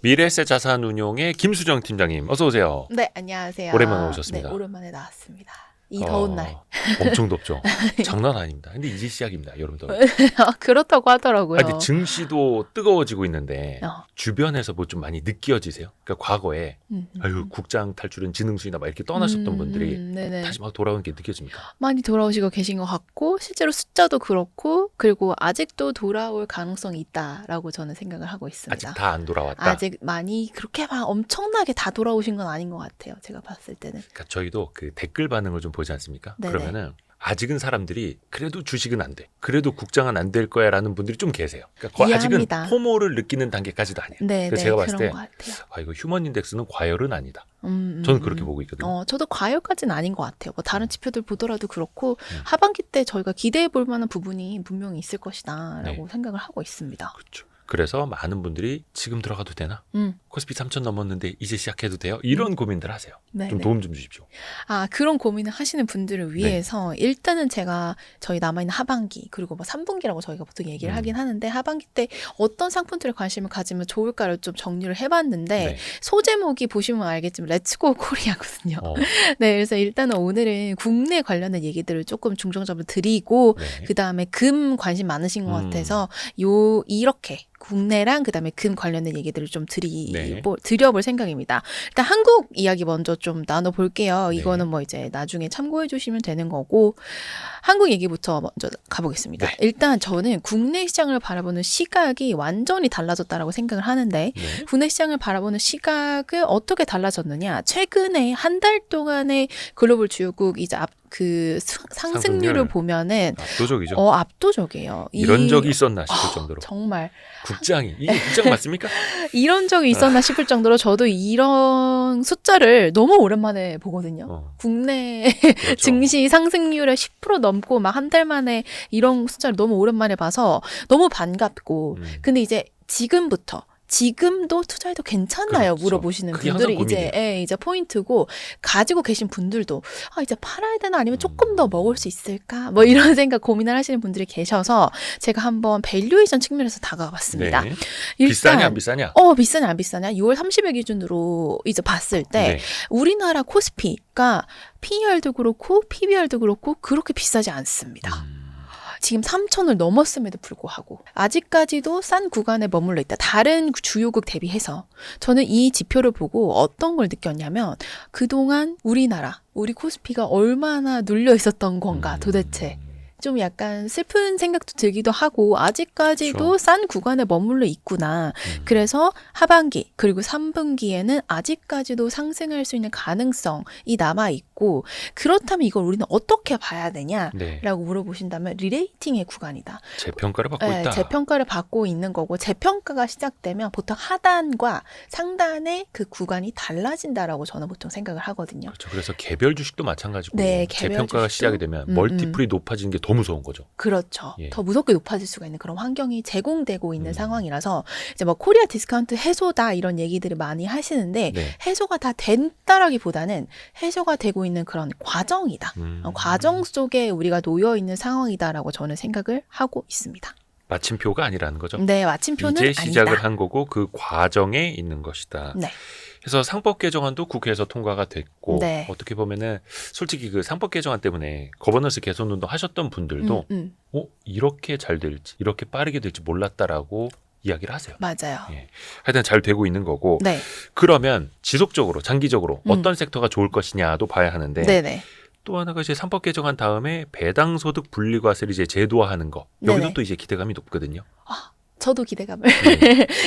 미래에셋 자산운용의 김수정 팀장님 어서 오세요. 네, 안녕하세요. 오랜만에 오셨습니다. 네, 오랜만에 나왔습니다. 이 더운 날. 엄청 덥죠. 장난 아닙니다. 근데 이제 시작입니다. 여름도. 그렇다고 하더라고요. 근데 증시도 뜨거워지고 있는데 어. 주변에서 뭐 좀 많이 느껴지세요? 그러니까 과거에 아유 국장 탈출은 지능수이다 막 이렇게 떠나셨던 분들이 네네. 다시 막 돌아오는 게 느껴집니까? 많이 돌아오시고 계신 것 같고 실제로 숫자도 그렇고 그리고 아직도 돌아올 가능성이 있다라고 저는 생각을 하고 있습니다. 아직 다 안 돌아왔다. 아직 많이 그렇게 막 엄청나게 다 돌아오신 건 아닌 것 같아요. 제가 봤을 때는. 그러니까 저희도 그 댓글 반응을 좀 보지 않습니까? 네네. 그러면은 아직은 사람들이 그래도 주식은 안 돼. 그래도 국장은 안 될 거야라는 분들이 좀 계세요. 그러니까 이해합니다. 아직은 포모를 느끼는 단계까지도 아니에요. 네, 그래서 네, 제가 봤을 그런 때 것 같아요. 아, 이거 휴먼 인덱스는 과열은 아니다. 저는 그렇게 보고 있거든요. 저도 과열까지는 아닌 것 같아요. 뭐 다른 지표들 보더라도 그렇고 하반기 때 저희가 기대해 볼 만한 부분이 분명히 있을 것이다라고 생각을 하고 있습니다. 그렇죠. 그래서 많은 분들이 지금 들어가도 되나? 음. 코스피 3,000 넘었는데 이제 시작해도 돼요? 이런 고민들 하세요. 네, 좀 네. 도움 좀 주십시오. 그런 고민을 하시는 분들을 위해서 일단은 제가 저희 남아있는 하반기 그리고 뭐 3분기라고 저희가 보통 얘기를 하긴 하는데 하반기 때 어떤 상품들에 관심을 가지면 좋을까를 좀 정리를 해봤는데 네. 소제목이 보시면 알겠지만 렛츠고 코리아거든요. 네, 그래서 일단은 오늘은 국내 관련된 얘기들을 조금 중점적으로 드리고 네. 그 다음에 금 관심 많으신 것 같아서 이렇게 국내랑 그다음에 금 관련된 얘기들을 좀 드려볼 생각입니다. 일단 한국 이야기 먼저 좀 나눠볼게요. 네. 이거는 뭐 이제 나중에 참고해 주시면 되는 거고 한국 얘기부터 먼저 가보겠습니다. 네. 일단 저는 국내 시장을 바라보는 시각이 완전히 달라졌다라고 생각을 하는데 네. 국내 시장을 바라보는 시각을 어떻게 달라졌느냐? 최근에 한 달 동안의 글로벌 주요국 이제 상승률을 보면은 압도적이죠. 압도적이에요. 이런 적이 있었나 싶을 정도로. 정말 국장이 이게 국장 맞습니까? 이런 적이 있었나 싶을 정도로 저도 이런 숫자를 너무 오랜만에 보거든요. 국내 그렇죠. 증시 상승률의 10% 넘고 막 한 달 만에 이런 숫자를 너무 오랜만에 봐서 너무 반갑고 근데 이제 지금도 투자해도 괜찮나요? 그렇죠. 물어보시는 그게 분들이 항상 고민이에요. 이제 포인트고 가지고 계신 분들도 이제 팔아야 되나 아니면 조금 더 먹을 수 있을까? 뭐 이런 생각 고민을 하시는 분들이 계셔서 제가 한번 밸류에이션 측면에서 다가가 봤습니다. 네. 비싸냐 안 비싸냐? 비싸냐 안 비싸냐? 6월 30일 기준으로 이제 봤을 때 네. 우리나라 코스피가 PER도 그렇고 PBR도 그렇고 그렇게 비싸지 않습니다. 지금 3,000을 넘었음에도 불구하고 아직까지도 싼 구간에 머물러 있다. 다른 주요국 대비해서 저는 이 지표를 보고 어떤 걸 느꼈냐면 그동안 우리 코스피가 얼마나 눌려 있었던 건가 도대체. 좀 약간 슬픈 생각도 들기도 하고 아직까지도 그렇죠. 싼 구간에 머물러 있구나. 그래서 하반기 그리고 3분기에는 아직까지도 상승할 수 있는 가능성이 남아있고 그렇다면 이걸 우리는 어떻게 봐야 되냐라고 네. 물어보신다면 리레이팅의 구간이다. 재평가를 받고 있다. 재평가를 받고 있는 거고 재평가가 시작되면 보통 하단과 상단의 그 구간이 달라진다라고 저는 보통 생각을 하거든요. 그렇죠. 그래서 개별 주식도 마찬가지고 네, 개별 재평가가 주식도? 시작이 되면 멀티플이 높아지는 게 더 무서운 거죠. 그렇죠. 예. 더 무섭게 높아질 수가 있는 그런 환경이 제공되고 있는 상황이라서 이제 뭐 코리아 디스카운트 해소다 이런 얘기들을 많이 하시는데 네. 해소가 다 된다라기보다는 해소가 되고 있는 그런 과정이다. 과정 속에 우리가 놓여 있는 상황이다라고 저는 생각을 하고 있습니다. 마침표가 아니라는 거죠. 네, 마침표는 이제 시작을 아니다. 한 거고 그 과정에 있는 것이다. 네. 그래서 상법 개정안도 국회에서 통과가 됐고 네. 어떻게 보면은 솔직히 그 상법 개정안 때문에 거버넌스 개선 운동 하셨던 분들도 이렇게 잘 될지 이렇게 빠르게 될지 몰랐다라고 이야기를 하세요. 맞아요. 예. 하여튼 잘 되고 있는 거고 네. 그러면 지속적으로 장기적으로 어떤 섹터가 좋을 것이냐도 봐야 하는데 네네. 또 하나가 이제 상법 개정안 다음에 배당소득 분리과세를 이제 제도화하는 거 여기도 네네. 또 이제 기대감이 높거든요. 저도 기대감을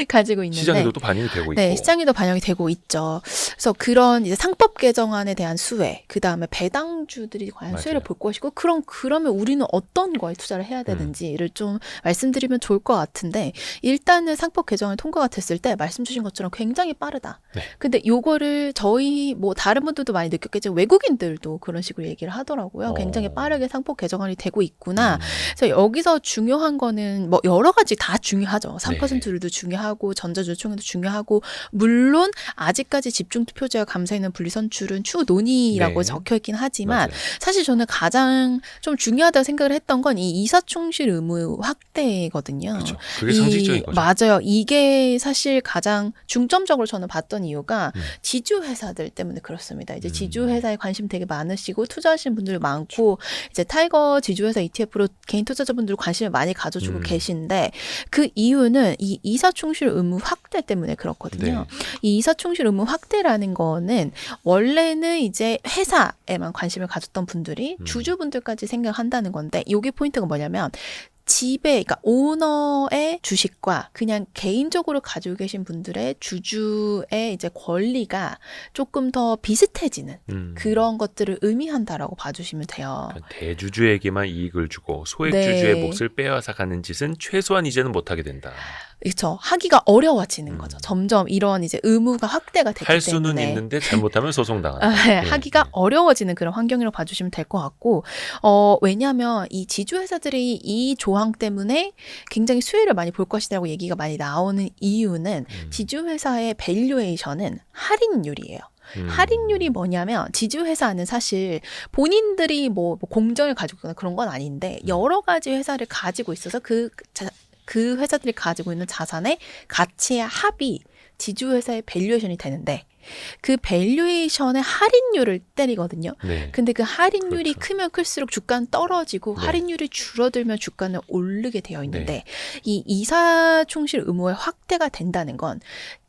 가지고 있는데 시장에도 또 반영이 되고 있고. 네, 시장에도 반영이 되고 있죠. 그래서 그런 이제 상법 개정안에 대한 수혜, 그 다음에 배당주들이 과연 맞아요. 수혜를 볼 것이고, 그러면 우리는 어떤 거에 투자를 해야 되는지를 좀 말씀드리면 좋을 것 같은데, 일단은 상법 개정안 통과가 됐을 때 말씀 주신 것처럼 굉장히 빠르다. 네. 근데 요거를 저희 뭐 다른 분들도 많이 느꼈겠지만 외국인들도 그런 식으로 얘기를 하더라고요. 굉장히 빠르게 상법 개정안이 되고 있구나. 그래서 여기서 중요한 거는 뭐 여러 가지 다 중요해요. 중요하죠. 3%율도 중요하고 전자주주총회도 중요하고 물론 아직까지 집중투표제와 감사인원 분리선출은 추후 논의라고 네. 적혀있긴 하지만 맞아요. 사실 저는 가장 좀 중요하다고 생각을 했던 건 이 이사총실 의무 확대거든요. 그렇죠. 그게 상식적인 거죠. 맞아요. 이게 사실 가장 중점적으로 저는 봤던 이유가 지주회사들 때문에 그렇습니다. 이제 지주회사에 관심 되게 많으시고 투자하시는 분들 많고 이제 타이거 지주회사 ETF로 개인 투자자분들 관심을 많이 가져주고 계신데 그 이유는 이 이사총실 의무 확대 때문에 그렇거든요. 네. 이 이사총실 의무 확대라는 거는 원래는 이제 회사에만 관심을 가졌던 분들이 주주분들까지 생각한다는 건데 여기 포인트가 뭐냐면 집에 그러니까 오너의 주식과 그냥 개인적으로 가지고 계신 분들의 주주의 이제 권리가 조금 더 비슷해지는 그런 것들을 의미한다라고 봐주시면 돼요. 그러니까 대주주에게만 이익을 주고 소액 네. 주주의 몫을 빼앗아 가는 짓은 최소한 이제는 못하게 된다. 그렇죠. 하기가 어려워지는 거죠. 점점 이런 이제 의무가 확대가 됐기 할 수는 때문에. 있는데 잘못하면 소송당한다. 하기가 어려워지는 그런 환경이라고 봐주시면 될 것 같고 왜냐하면 이 지주회사들이 이 조항 때문에 굉장히 수혜를 많이 볼 것이라고 얘기가 많이 나오는 이유는 지주회사의 밸류에이션은 할인율이에요. 할인율이 뭐냐면 지주회사는 사실 본인들이 뭐 공정을 가지고 있거나 그런 건 아닌데 여러 가지 회사를 가지고 있어서 그 회사들이 가지고 있는 자산의 가치의 합이 지주회사의 밸류에이션이 되는데 그 밸류에이션의 할인율을 때리거든요. 네. 근데 그 할인율이 그렇죠. 크면 클수록 주가는 떨어지고 네. 할인율이 줄어들면 주가는 오르게 되어 있는데 네. 이 이사총실 의무의 확대가 된다는 건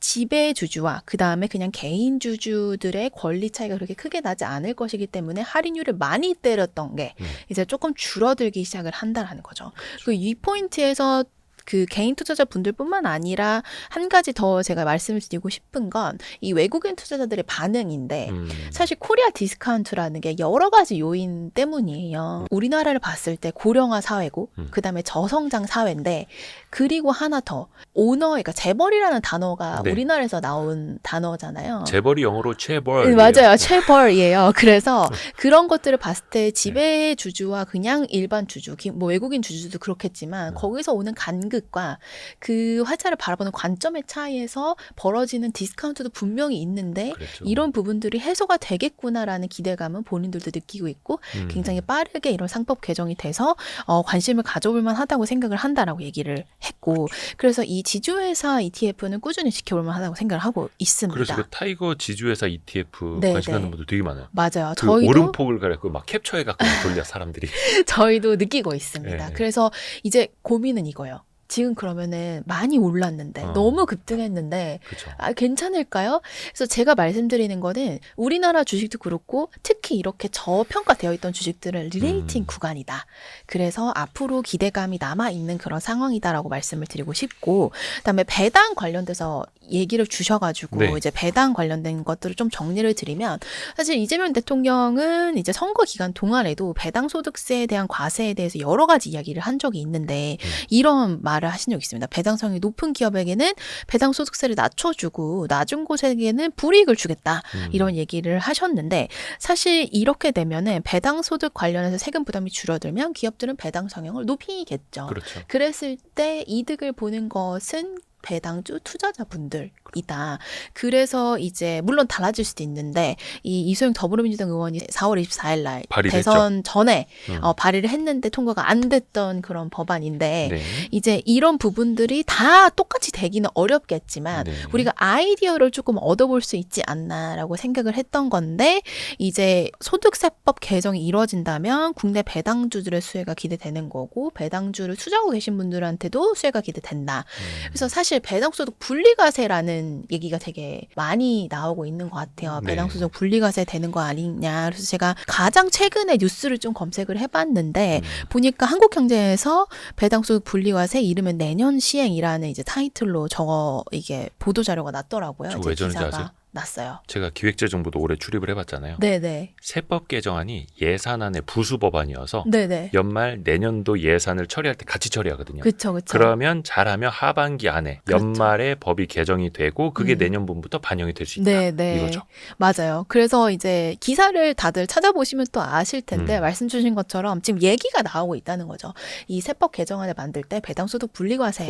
지배주주와 그 다음에 그냥 개인 주주들의 권리 차이가 그렇게 크게 나지 않을 것이기 때문에 할인율을 많이 때렸던 게 이제 조금 줄어들기 시작을 한다라는 거죠. 그 이 포인트에서 그 개인 투자자 분들뿐만 아니라 한 가지 더 제가 말씀을 드리고 싶은 건 이 외국인 투자자들의 반응인데 사실 코리아 디스카운트라는 게 여러 가지 요인 때문이에요. 우리나라를 봤을 때 고령화 사회고 그다음에 저성장 사회인데 그리고 하나 더 오너 그러니까 재벌이라는 단어가 네. 우리나라에서 나온 단어잖아요. 재벌이 영어로 체벌. 맞아요. 체벌이에요. 그래서 그런 것들을 봤을 때 지배주주와 그냥 일반 주주, 뭐 외국인 주주도 그렇겠지만 거기서 오는 간극과 그 회사를 바라보는 관점의 차이에서 벌어지는 디스카운트도 분명히 있는데 그렇죠. 이런 부분들이 해소가 되겠구나라는 기대감은 본인들도 느끼고 있고 굉장히 빠르게 이런 상법 개정이 돼서 관심을 가져볼 만하다고 생각을 한다라고 얘기를 했고 그래서 이 지주회사 ETF는 꾸준히 지켜볼 만하다고 생각을 하고 있습니다. 그래서 그 타이거 지주회사 ETF 네, 관심 갖는 네. 분들 되게 많아요. 맞아요. 그 저희도 오름폭을 가지고 막 캡처해갖고 돌려 사람들이. 저희도 느끼고 있습니다. 네. 그래서 이제 고민은 이거예요. 지금 그러면은 많이 올랐는데 너무 급등했는데 그렇죠. 괜찮을까요? 그래서 제가 말씀드리는 거는 우리나라 주식도 그렇고 특히 이렇게 저평가되어 있던 주식들은 리레이팅 구간이다. 그래서 앞으로 기대감이 남아있는 그런 상황이다라고 말씀을 드리고 싶고 그다음에 배당 관련돼서 얘기를 주셔가지고 네. 이제 배당 관련된 것들을 좀 정리를 드리면 사실 이재명 대통령은 이제 선거 기간 동안에도 배당 소득세에 대한 과세에 대해서 여러 가지 이야기를 한 적이 있는데 이런 말을 하신 적이 있습니다. 배당성이 높은 기업에게는 배당 소득세를 낮춰주고 낮은 곳에게는 불이익을 주겠다. 이런 얘기를 하셨는데 사실 이렇게 되면은 배당 소득 관련해서 세금 부담이 줄어들면 기업들은 배당 성향을 높이겠죠. 그렇죠. 그랬을 때 이득을 보는 것은 배당주 투자자분들이다. 그래서 이제 물론 달라질 수도 있는데 이 이소영 더불어민주당 의원이 4월 24일 날 발의됐죠. 대선 전에 발의를 했는데 통과가 안 됐던 그런 법안인데 네. 이제 이런 부분들이 다 똑같이 되기는 어렵겠지만 네. 우리가 아이디어를 조금 얻어볼 수 있지 않나라고 생각을 했던 건데 이제 소득세법 개정이 이루어진다면 국내 배당주들의 수혜가 기대되는 거고 배당주를 투자하고 계신 분들한테도 수혜가 기대된다. 그래서 사실 배당소득 분리과세라는 얘기가 되게 많이 나오고 있는 것 같아요. 네. 배당소득 분리과세 되는 거 아니냐. 그래서 제가 가장 최근에 뉴스를 좀 검색을 해봤는데 보니까 한국경제에서 배당소득 분리과세 이르면 내년 시행이라는 이제 타이틀로 이게 보도자료가 났더라고요. 저 이제 왜 저런지 기사가. 아세요? 났어요. 제가 기획재정부도 올해 출입을 해봤잖아요. 네네. 세법 개정안이 예산안의 부수 법안이어서 네네. 연말 내년도 예산을 처리할 때 같이 처리하거든요. 그쵸. 그러면 잘하면 하반기 안에 그렇죠. 연말에 법이 개정이 되고 그게 내년분부터 반영이 될 수 있다. 네네. 이거죠. 맞아요. 그래서 이제 기사를 다들 찾아보시면 또 아실 텐데 말씀 주신 것처럼 지금 얘기가 나오고 있다는 거죠. 이 세법 개정안을 만들 때 배당소득 분리과세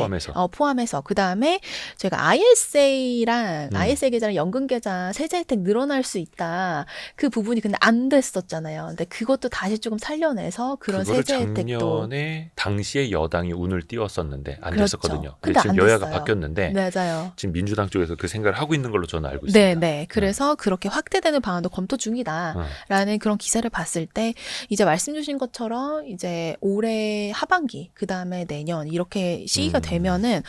포함해서 그다음에 저희가 ISA랑 ISA 계좌랑 연금 계좌 세제 혜택 늘어날 수 있다. 그 부분이 근데 안 됐었잖아요. 근데 그것도 다시 조금 살려내서 그런 세제 혜택도 작년에 당시에 여당이 운을 띄웠었는데 안 그렇죠. 됐었거든요. 근데 지금 안 여야가 됐어요. 바뀌었는데 맞아요. 지금 민주당 쪽에서 그 생각을 하고 있는 걸로 저는 알고 있습니다. 네. 그래서 그렇게 확대되는 방안도 검토 중이다라는 그런 기사를 봤을 때 이제 말씀 주신 것처럼 이제 올해 하반기 그다음에 내년 이렇게 시기가 되면은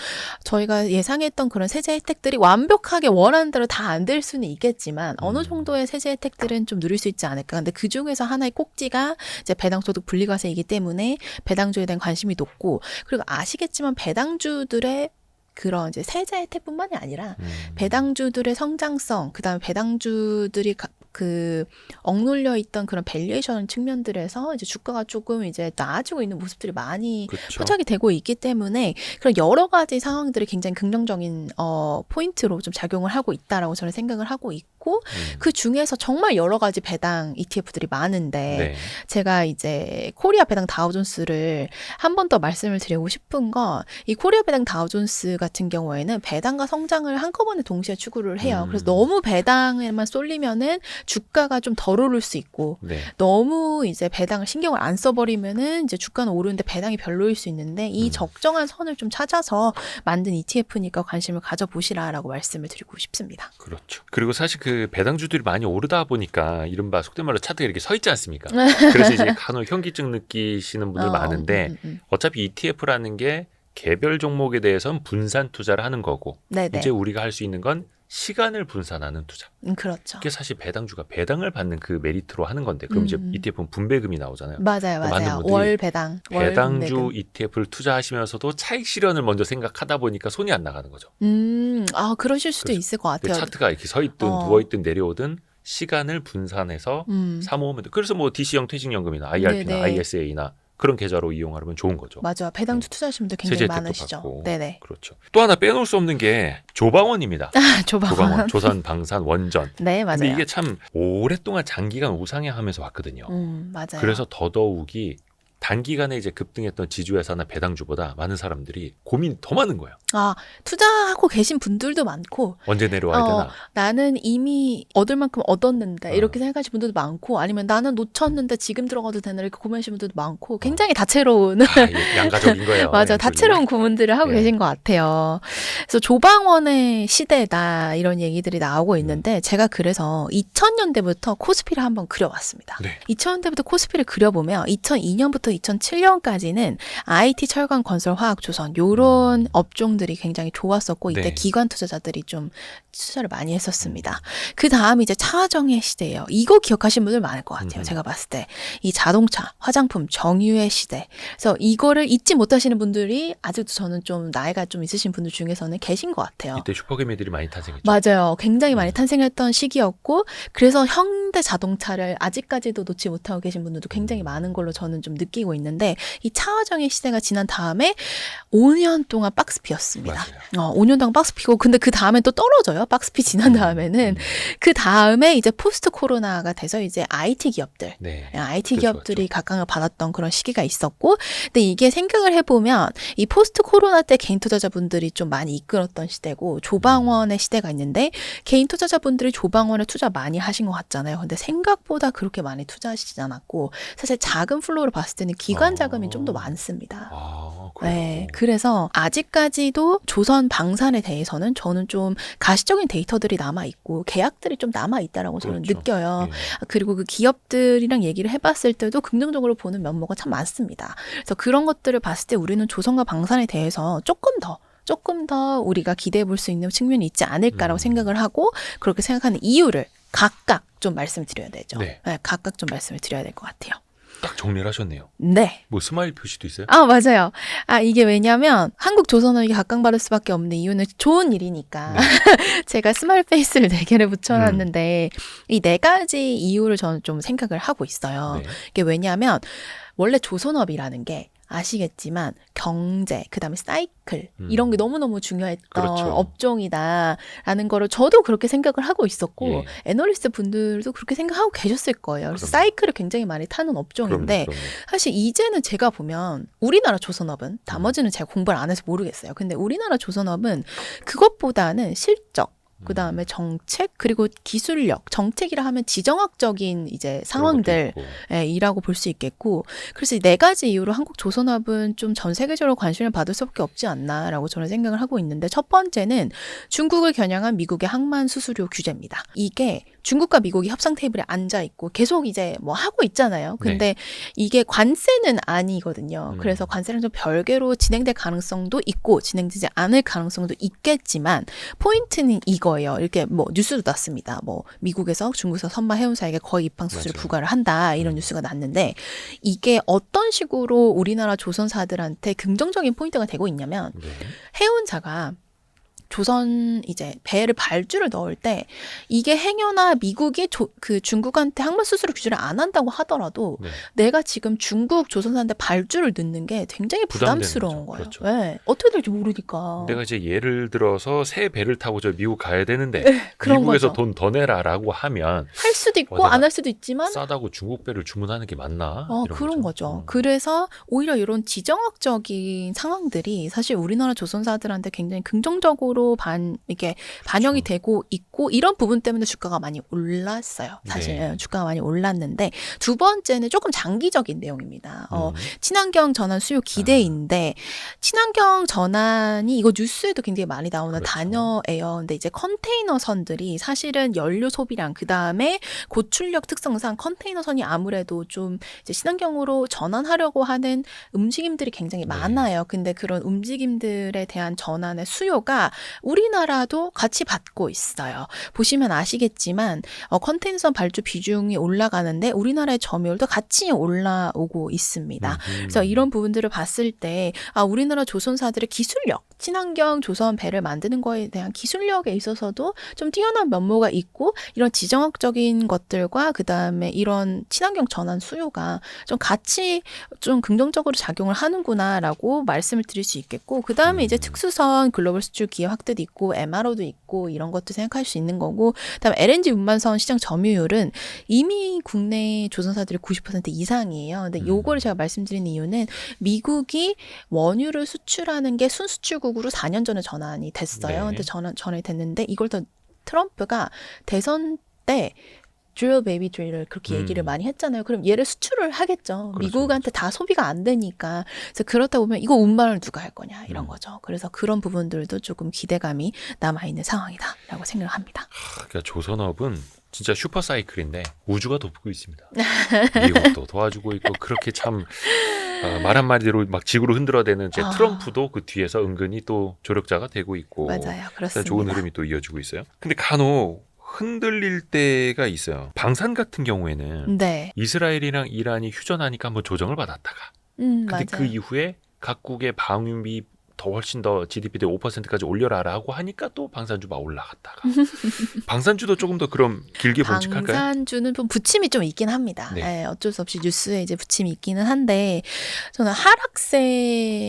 저희가 예상했던 그런 세제 혜택들이 완벽하게 원하는 대로 다 안 될 수는 있겠지만 어느 정도의 세제 혜택들은 좀 누릴 수 있지 않을까. 근데 그 중에서 하나의 꼭지가 이제 배당소득 분리과세이기 때문에 배당주에 대한 관심이 높고 그리고 아시겠지만 배당주들의 그런 이제 세제 혜택뿐만이 아니라 배당주들의 성장성, 그다음에 배당주들이 그 억눌려 있던 그런 밸류에이션 측면들에서 이제 주가가 조금 이제 나아지고 있는 모습들이 많이 그렇죠. 포착이 되고 있기 때문에 그런 여러 가지 상황들이 굉장히 긍정적인 포인트로 좀 작용을 하고 있다라고 저는 생각을 하고 있고 그 중에서 정말 여러 가지 배당 ETF들이 많은데 제가 이제 코리아 배당 다우존스를 한 번 더 말씀을 드리고 싶은 건 이 코리아 배당 다우존스 같은 경우에는 배당과 성장을 한꺼번에 동시에 추구를 해요. 그래서 너무 배당에만 쏠리면은 주가가 좀 덜 오를 수 있고 너무 이제 배당을 신경을 안 써버리면은 이제 주가는 오르는데 배당이 별로일 수 있는데 이 적정한 선을 좀 찾아서 만든 ETF니까 관심을 가져보시라라고 말씀을 드리고 싶습니다. 그렇죠. 그리고 사실 그 배당주들이 많이 오르다 보니까 이른바 속된 말로 차트가 이렇게 서 있지 않습니까? 그래서 이제 간혹 현기증 느끼시는 분들 많은데 어차피 ETF라는 게 개별 종목에 대해서는 분산 투자를 하는 거고 이제 우리가 할 수 있는 건 시간을 분산하는 투자. 그렇죠. 그게 사실 배당주가 배당을 받는 그 메리트로 하는 건데 그럼 이제 ETF는 분배금이 나오잖아요. 맞아요. 월 배당. 배당주 월 ETF를 투자하시면서도 차익 실현을 먼저 생각하다 보니까 손이 안 나가는 거죠. 그러실 수도 그렇죠. 있을 것 같아요. 차트가 이렇게 서 있든 누워 있든 내려오든 시간을 분산해서 사모으면 돼. 그래서 뭐 DC형 퇴직연금이나 IRP나 ISA나 그런 계좌로 이용하면 좋은 거죠. 맞아요. 배당주 투자하시는 분들 굉장히 많으시죠. 네네. 그렇죠. 또 하나 빼놓을 수 없는 게 조방원입니다. 조방원. 조선, 방산, 원전. 네, 맞아요. 근데 이게 참 오랫동안 장기간 우상향하면서 왔거든요. 맞아요. 그래서 더더욱이 단기간에 이제 급등했던 지주회사나 배당주보다 많은 사람들이 고민이 더 많은 거예요. 투자하고 계신 분들도 많고 언제 내려와야 되나? 나는 이미 얻을 만큼 얻었는데 이렇게 생각하시는 분들도 많고 아니면 나는 놓쳤는데 지금 들어가도 되나 이렇게 고민하시는 분들도 많고 굉장히 다채로운 양가적인 거예요. 맞아, 다채로운 고민들을 하고 계신 것 같아요. 그래서 조방원의 시대다 이런 얘기들이 나오고 있는데 제가 그래서 2000년대부터 코스피를 한번 그려왔습니다. 2000년대부터 코스피를 그려보면 2002년부터 2007년까지는 IT, 철강, 건설, 화학, 조선 요런 업종들이 굉장히 좋았었고 이때 기관 투자자들이 좀 투자를 많이 했었습니다. 그 다음 이제 차정의 시대예요. 이거 기억하시는 분들 많을 것 같아요. 제가 봤을 때 이 자동차, 화장품, 정유의 시대. 그래서 이거를 잊지 못하시는 분들이 아직도 저는 좀 나이가 좀 있으신 분들 중에서는 계신 것 같아요. 이때 슈퍼개미들이 많이 탄생했죠. 맞아요. 굉장히 많이 탄생했던 시기였고 그래서 현대 자동차를 아직까지도 놓지 못하고 계신 분들도 굉장히 많은 걸로 저는 좀 느끼고 있는데 이 차화정의 시대가 지난 다음에 5년 동안 박스피였습니다. 5년 동안 박스피고 근데 그 다음에 또 떨어져요. 박스피 지난 다음에는 그 다음에 이제 포스트 코로나가 돼서 이제 IT 기업들, IT 기업들이 각광을 받았던 그런 시기가 있었고, 근데 이게 생각을 해보면 이 포스트 코로나 때 개인 투자자분들이 좀 많이 이끌었던 시대고 조방원의 시대가 있는데 개인 투자자분들이 조방원에 투자 많이 하신 것 같잖아요. 근데 생각보다 그렇게 많이 투자하시지 않았고 사실 작은 플로우를 봤을 때는 기관 자금이 좀 더 많습니다. 네, 그래서 아직까지도 조선 방산에 대해서는 저는 좀 가시적인 데이터들이 남아있고 계약들이 좀 남아있다라고 저는 느껴요. 그리고 그 기업들이랑 얘기를 해봤을 때도 긍정적으로 보는 면모가 참 많습니다. 그래서 그런 것들을 봤을 때 우리는 조선과 방산에 대해서 조금 더 우리가 기대해 볼 수 있는 측면이 있지 않을까라고 생각을 하고 그렇게 생각하는 이유를 각각 좀 말씀을 드려야 되죠. 각각 좀 말씀을 드려야 될 것 같아요. 딱 정리를 하셨네요. 네. 뭐 스마일 표시도 있어요? 아, 맞아요. 아, 이게 왜냐면 한국 조선어에게 각광받을 수밖에 없는 이유는 좋은 일이니까. 네. 제가 스마일 페이스를 4개를 붙여놨는데 이 4가지 이유를 저는 좀 생각을 하고 있어요. 네. 이게 왜냐면 원래 조선업이라는 게 아시겠지만 경제, 그다음에 사이클 이런 게 너무너무 중요했던 그렇죠. 업종이다라는 거를 저도 그렇게 생각을 하고 있었고 예. 애널리스트 분들도 그렇게 생각하고 계셨을 거예요. 그래서 그럼요. 사이클을 굉장히 많이 타는 업종인데 그럼요. 사실 이제는 제가 보면 우리나라 조선업은 나머지는 제가 공부를 안 해서 모르겠어요. 근데 우리나라 조선업은 그것보다는 실적 그 다음에 정책 그리고 기술력 정책이라 하면 지정학적인 이제 상황들 이라고 볼 수 있겠고 그래서 이 4가지 이유로 한국 조선업은 좀 전 세계적으로 관심을 받을 수밖에 없지 않나라고 저는 생각을 하고 있는데 첫 번째는 중국을 겨냥한 미국의 항만 수수료 규제입니다. 이게 중국과 미국이 협상 테이블에 앉아 있고 계속 이제 뭐 하고 있잖아요. 근데 이게 관세는 아니거든요. 그래서 관세랑 좀 별개로 진행될 가능성도 있고 진행되지 않을 가능성도 있겠지만 포인트는 이거예요. 이렇게 뭐 뉴스도 났습니다. 뭐 미국에서 중국에서 선마 해운사에게 거의 입항 수수료 부과를 한다 이런 뉴스가 났는데 이게 어떤 식으로 우리나라 조선사들한테 긍정적인 포인트가 되고 있냐면 해운사가 조선 이제 배를 발주를 넣을 때 이게 행여나 미국이 그 중국한테 항만 수수료 규제를 안 한다고 하더라도 내가 지금 중국 조선사한테 발주를 넣는 게 굉장히 부담스러운 거예요. 그렇죠. 네. 어떻게 될지 모르니까. 내가 이제 예를 들어서 새 배를 타고 저 미국 가야 되는데 그런 미국에서 거죠. 돈 더 내라라고 하면 할 수도 있고 안 할 수도 있지만 싸다고 중국 배를 주문하는 게 맞나? 이런 그런 거죠. 그래서 오히려 이런 지정학적인 상황들이 사실 우리나라 조선사들한테 굉장히 긍정적으로 이게 반영이 되고 있고 이런 부분 때문에 주가가 많이 올랐어요. 사실 주가가 많이 올랐는데 두 번째는 조금 장기적인 내용입니다. 친환경 전환 수요 기대인데 친환경 전환이 이거 뉴스에도 굉장히 많이 나오는 단어예요. 근데 이제 컨테이너선들이 사실은 연료 소비량 그 다음에 고출력 특성상 컨테이너선이 아무래도 좀 이제 친환경으로 전환하려고 하는 움직임들이 굉장히 많아요. 근데 그런 움직임들에 대한 전환의 수요가 우리나라도 같이 받고 있어요. 보시면 아시겠지만 컨테이너선 발주 비중이 올라가는데 우리나라의 점유율도 같이 올라오고 있습니다. 그래서 이런 부분들을 봤을 때 우리나라 조선사들의 기술력, 친환경 조선 배를 만드는 거에 대한 기술력에 있어서도 좀 뛰어난 면모가 있고 이런 지정학적인 것들과 그다음에 이런 친환경 전환 수요가 좀 같이 좀 긍정적으로 작용을 하는구나라고 말씀을 드릴 수 있겠고 그다음에 이제 특수선 글로벌 수출 기회 확대도 있고 MRO도 있고 이런 것도 생각할 수 있는 거고 그다음에 LNG 운반선 시장 점유율은 이미 국내 조선사들이 90% 이상이에요. 근데 요거를 제가 말씀드린 이유는 미국이 원유를 수출하는 게 순수출국으로 4년 전에 전환이 됐어요. 근데 전환이 됐는데 이걸 더 트럼프가 대선 때 drill baby drill을 그렇게 얘기를 많이 했잖아요. 그럼 얘를 수출을 하겠죠. 미국한테 다 소비가 안 되니까. 그래서 그렇다 보면 이거 운반을 누가 할 거냐 이런 거죠. 그래서 그런 부분들도 조금 기대감이 남아있는 상황이다라고 생각을 합니다. 그러니까 조선업은 진짜 슈퍼 사이클인데 우주가 돕고 있습니다. 미국도 도와주고 있고 그렇게 참 말 한마디로 막 지구로 흔들어대는 제 트럼프도 그 뒤에서 은근히 또 조력자가 되고 있고 맞아요. 그렇습니다. 좋은 흐름이 또 이어지고 있어요. 근데 간혹 흔들릴 때가 있어요. 방산 같은 경우에는 이스라엘이랑 이란이 휴전하니까 한번 조정을 받았다가 근데 맞아요. 그 이후에 각국의 방위비 더 훨씬 더 GDP 대 5%까지 올려라라고 하니까 또 방산주 막 올라갔다가 방산주도 조금 더 그럼 길게 본칙할까요? 방산주는 좀 부침이 좀 있긴 합니다. 어쩔 수 없이 뉴스에 이제 부침이 있기는 한데 저는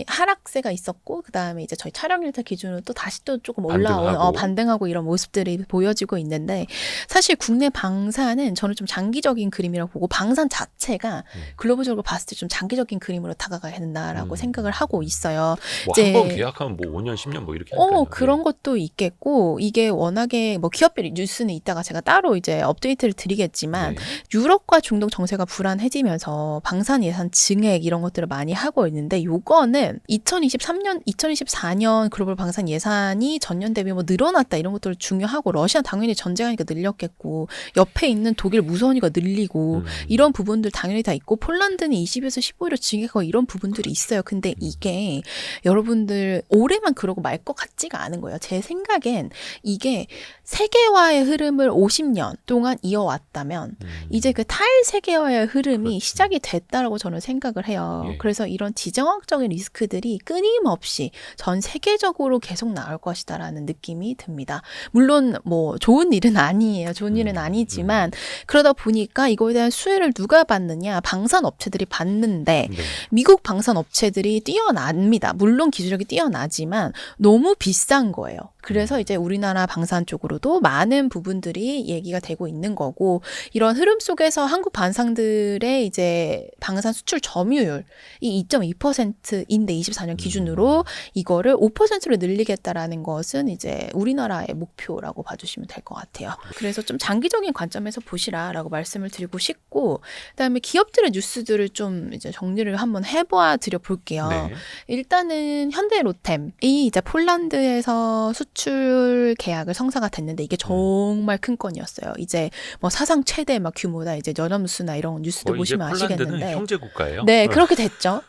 하락세가 있었고 그 다음에 이제 저희 촬영 일자 기준으로 또 다시 또 조금 올라오는 반등하고 이런 모습들이 보여지고 있는데 사실 국내 방산은 저는 좀 장기적인 그림이라고 보고 방산 자체가 글로벌적으로 봤을 때 좀 장기적인 그림으로 다가가야 된다라고 생각을 하고 있어요. 뭐 한 번 계약하면 뭐 5년, 10년 뭐 이렇게 할까요? 그런 것도 있겠고 이게 워낙에 뭐 기업별 뉴스는 이따가 제가 따로 이제 업데이트를 드리겠지만 유럽과 중동 정세가 불안해지면서 방산 예산 증액 이런 것들을 많이 하고 있는데 요거는 2024년 글로벌 방산 예산이 전년 대비 뭐 늘어났다 이런 것들 중요하고 러시아 당연히 전쟁하니까 늘렸겠고 옆에 있는 독일 무선이가 늘리고 이런 부분들 당연히 다 있고 폴란드는 20에서 15로 증액하고 이런 부분들이 있어요. 근데 이게 여러분들 올해만 그러고 말 것 같지가 않은 거예요. 제 생각엔 이게 세계화의 흐름을 50년 동안 이어왔다면 이제 그 탈세계화의 흐름이 그렇죠. 시작이 됐다라고 저는 생각을 해요. 예. 그래서 이런 지정학적인 리스크들이 끊임없이 전 세계적으로 계속 나올 것이다라는 느낌이 듭니다. 물론 뭐 좋은 일은 아니에요. 좋은 일은 아니지만 그러다 보니까 이거에 대한 수혜를 누가 받느냐? 방산업체들이 받는데 네. 미국 방산업체들이 뛰어납니다. 물론 기술력이 뛰어나지만 너무 비싼 거예요. 그래서 이제 우리나라 방산 쪽으로도 많은 부분들이 얘기가 되고 있는 거고 이런 흐름 속에서 한국 방산들의 이제 방산 수출 점유율이 2.2%인데 24년 기준으로 이거를 5%로 늘리겠다라는 것은 이제 우리나라의 목표라고 봐주시면 될 것 같아요. 그래서 좀 장기적인 관점에서 보시라라고 말씀을 드리고 싶고 그다음에 기업들의 뉴스들을 좀 이제 정리를 한번 해보아 드려 볼게요. 네. 일단은 현대로템이 이제 폴란드에서 수출 계약을 성사가 됐는데 이게 정말 큰 건이었어요. 이제 뭐 사상 최대 막 규모다 이제 연합뉴스나 이런 뉴스도 거의 이제 보시면 폴란드는 아시겠는데. 형제 국가예요. 네, 그렇게 됐죠.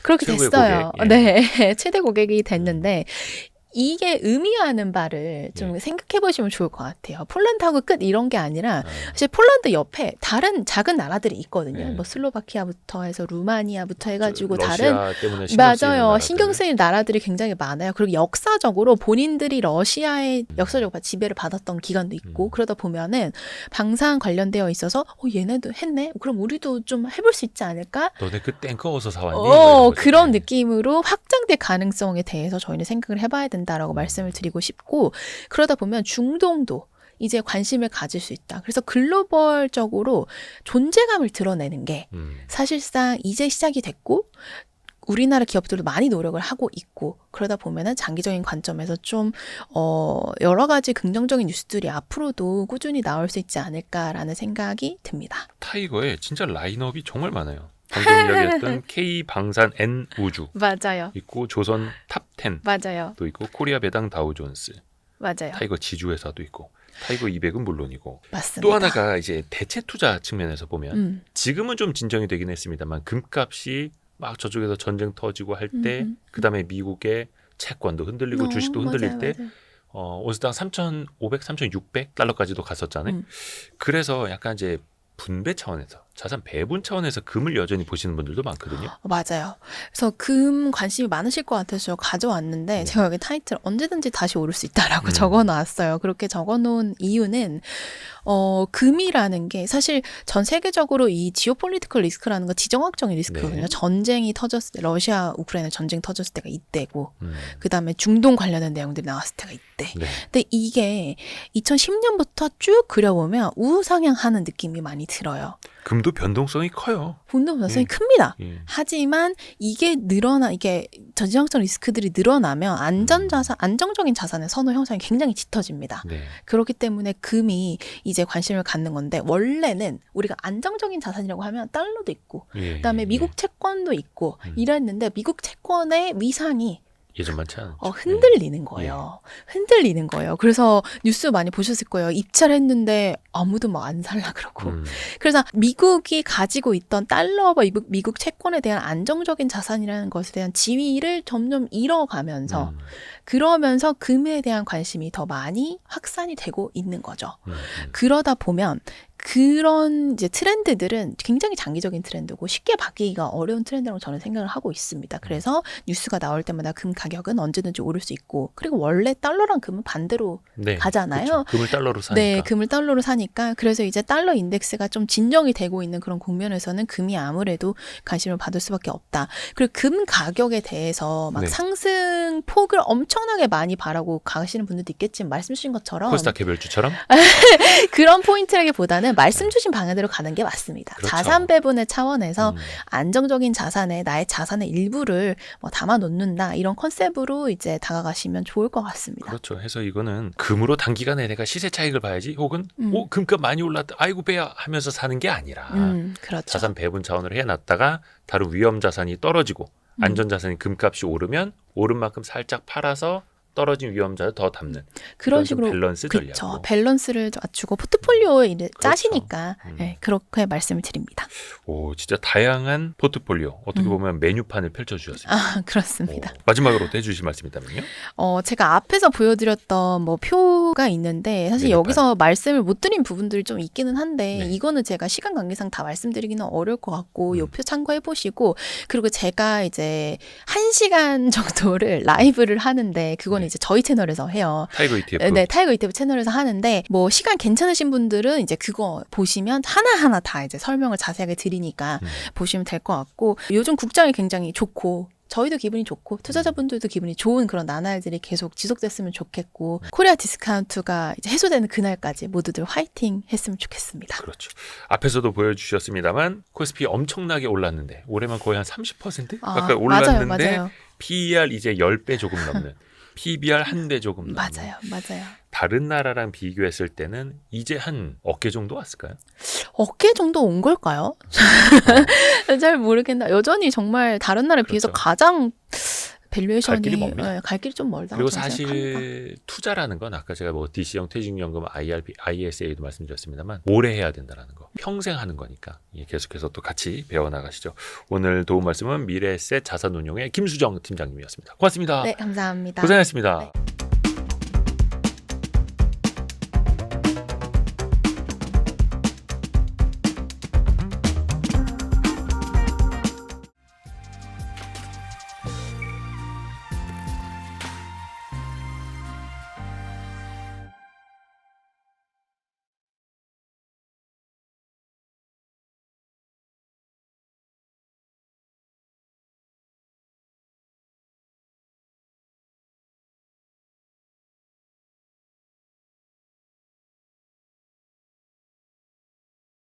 그렇게 최고의 됐어요. 고객, 예. 네, 최대 고객이 됐는데 이게 의미하는 바를 좀 생각해 보시면 좋을 것 같아요. 폴란드하고 끝 이런 게 아니라 사실 폴란드 옆에 다른 작은 나라들이 있거든요. 네. 뭐 슬로바키아부터 해서 루마니아부터 해가지고 다른 러시아 때문에 신경 쓰이는 맞아요. 나라들. 신경 쓰이는 나라들이 굉장히 많아요. 그리고 역사적으로 본인들이 러시아의 역사적 지배를 받았던 기간도 있고 그러다 보면은 방산 관련되어 있어서 얘네도 했네. 그럼 우리도 좀 해볼 수 있지 않을까? 너네 그 탱커 어디서 사왔니? 뭐 이런 거죠. 그런 네. 느낌으로 확장될 가능성에 대해서 저희는 생각을 해봐야 된다라고 말씀을 드리고 싶고 그러다 보면 중동도 이제 관심을 가질 수 있다. 그래서 글로벌적으로 존재감을 드러내는 게 사실상 이제 시작이 됐고 우리나라 기업들도 많이 노력을 하고 있고 그러다 보면은 장기적인 관점에서 좀 여러 가지 긍정적인 뉴스들이 앞으로도 꾸준히 나올 수 있지 않을까라는 생각이 듭니다. 타이거에 진짜 라인업이 정말 많아요. 방금 이야기했던 K 방산 N 우주 맞아요. 있고 조선 탑10 맞아요. 또 있고 코리아 배당 다우존스 맞아요. 타이거 지주회사도 있고 타이거 200은 물론이고 맞습니다. 또 하나가 이제 대체 투자 측면에서 보면 지금은 좀 진정이 되긴 했습니다만 금값이 막 저쪽에서 전쟁 터지고 할 때 그다음에 미국의 채권도 흔들리고 주식도 흔들릴 맞아요, 때 맞아요. 온스당 3,500, 3,600달러까지도 갔었잖아요. 그래서 약간 이제 분배 차원에서 자산 배분 차원에서 금을 여전히 보시는 분들도 많거든요. 맞아요. 그래서 금 관심이 많으실 것 같아서 가져왔는데 제가 여기 타이틀 언제든지 다시 오를 수 있다라고 적어놨어요. 그렇게 적어놓은 이유는 금이라는 게 사실 전 세계적으로 이 지오폴리티컬 리스크라는 거 지정학적인 리스크거든요. 네. 전쟁이 터졌을 때 러시아 우크라이나 전쟁 터졌을 때가 이때고 그다음에 중동 관련된 내용들이 나왔을 때가 이때. 네. 근데 이게 2010년부터 쭉 그려보면 우상향하는 느낌이 많이 들어요. 금도 변동성이 커요. 변동성이 큽니다. 예. 하지만 이게 전지정적 리스크들이 늘어나면 안정적인 자산의 선호 형성이 굉장히 짙어집니다. 네. 그렇기 때문에 금이 이제 관심을 갖는 건데 원래는 우리가 안정적인 자산이라고 하면 달러도 있고 그다음에 미국 채권도 있고 이랬는데 미국 채권의 위상이 예전만치 않죠. 흔들리는 거예요. 흔들리는 거예요. 그래서 뉴스 많이 보셨을 거예요. 입찰했는데 아무도 뭐 안 살라 그러고. 그래서 미국이 가지고 있던 달러와 미국 채권에 대한 안정적인 자산이라는 것에 대한 지위를 점점 잃어가면서 그러면서 금에 대한 관심이 더 많이 확산이 되고 있는 거죠. 그러다 보면 그런 이제 트렌드들은 굉장히 장기적인 트렌드고 쉽게 바뀌기가 어려운 트렌드라고 저는 생각을 하고 있습니다. 그래서 뉴스가 나올 때마다 금 가격은 언제든지 오를 수 있고 그리고 원래 달러랑 금은 반대로 네, 가잖아요. 그렇죠. 금을 달러로 사니까. 네, 금을 달러로 사니까 그래서 이제 달러 인덱스가 좀 진정이 되고 있는 그런 국면에서는 금이 아무래도 관심을 받을 수밖에 없다. 그리고 금 가격에 대해서 막 네. 상승 폭을 엄청나게 많이 바라고 가시는 분들도 있겠지만 말씀 주신 것처럼 코스닥 개별주처럼 그런 포인트라기보다는 말씀 주신 방향대로 가는 게 맞습니다. 그렇죠. 자산 배분의 차원에서 안정적인 자산에 나의 자산의 일부를 뭐 담아 놓는다 이런 컨셉으로 이제 다가가시면 좋을 것 같습니다. 그렇죠. 해서 이거는 금으로 단기간에 내가 시세 차익을 봐야지 혹은 금값 많이 올랐다 아이고 배야 하면서 사는 게 아니라 그렇죠. 자산 배분 차원으로 해놨다가 다른 위험 자산이 떨어지고 안전 자산이 금값이 오르면 오른 만큼 살짝 팔아서 떨어진 위험자를 더 담는 그런 좀 식으로 밸런스 전략으로. 그쵸. 밸런스를 맞추고 포트폴리오에 그렇죠. 짜시니까 네, 그렇게 말씀을 드립니다. 오, 진짜 다양한 포트폴리오 어떻게 보면 메뉴판을 펼쳐주셨습니다. 아, 그렇습니다. 마지막으로 또 해주실 말씀이 있다면요? 제가 앞에서 보여드렸던 뭐 표가 있는데 사실 메뉴판. 여기서 말씀을 못 드린 부분들이 좀 있기는 한데 네. 이거는 제가 시간 관계상 다 말씀드리기는 어려울 것 같고 이 표 참고해 보시고 그리고 제가 이제 1시간 정도를 라이브를 하는데 그거는 네. 이제 저희 채널에서 해요. 타이거 ETF. 네, 타이거 이태브 채널에서 하는데 뭐 시간 괜찮으신 분들은 이제 그거 보시면 하나하나 다 이제 설명을 자세하게 드리니까 보시면 될 것 같고 요즘 국장이 굉장히 좋고 저희도 기분이 좋고 투자자분들도 기분이 좋은 그런 나날들이 계속 지속됐으면 좋겠고 코리아 디스카운트가 이제 해소되는 그날까지 모두들 화이팅 했으면 좋겠습니다. 그렇죠. 앞에서도 보여주셨습니다만 코스피 엄청나게 올랐는데 올해만 거의 한 30% 가까이 올랐는데 맞아요. PER 이제 10배 조금 넘는 PBR 1배 조금 넘는 맞아요. 다른 나라랑 비교했을 때는 이제 한 어깨 정도 왔을까요? 어깨 정도 온 걸까요? 잘 모르겠나. 여전히 정말 다른 나라에 비해서 그렇죠. 가장 밸류에이션이 갈 길이 멉니다. 갈 길이 좀 멀다. 그리고 사실 투자라는 건 아까 제가 뭐 DC형 퇴직연금, IRP, ISA도 말씀드렸습니다만 오래 해야 된다는 거. 평생 하는 거니까 계속해서 또 같이 배워나가시죠. 오늘 도움 말씀은 미래에셋 자산운용의 김수정 팀장님이었습니다. 고맙습니다. 네, 감사합니다. 고생하셨습니다. 네.